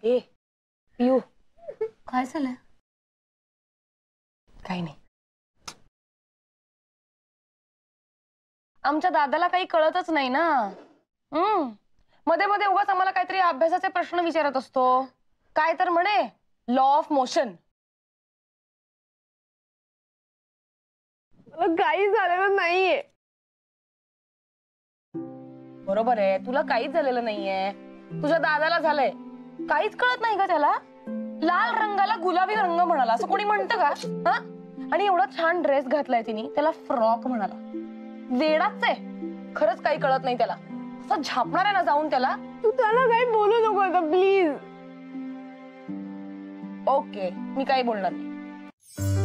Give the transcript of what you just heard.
ए पिऊ, काय झालंय? काही नाही. आमच्या दादाला काही कळतच नाही ना. मध्ये मध्ये उगाच आम्हाला काहीतरी अभ्यासाचे प्रश्न विचारत असतो. काय तर म्हणे लॉ ऑफ मोशन. काही झालेलं नाहीये. बरोबर आहे, तुला काहीच झालेलं नाहीये. तुझ्या दादाला झालंय. काहीच कळत नाही का त्याला? लाल रंगाला गुलाबी रंग म्हणाला असं कोणी म्हणतं का? हा? आणि एवढा छान ड्रेस घातलाय तिने, त्याला फ्रॉक म्हणाला. वेडाच आहे. खरंच काही कळत नाही त्याला. असं झापणार आहे ना जाऊन त्याला. तू त्याला काही बोलू नको आता प्लीज. ओके, मी काही बोलणार नाही.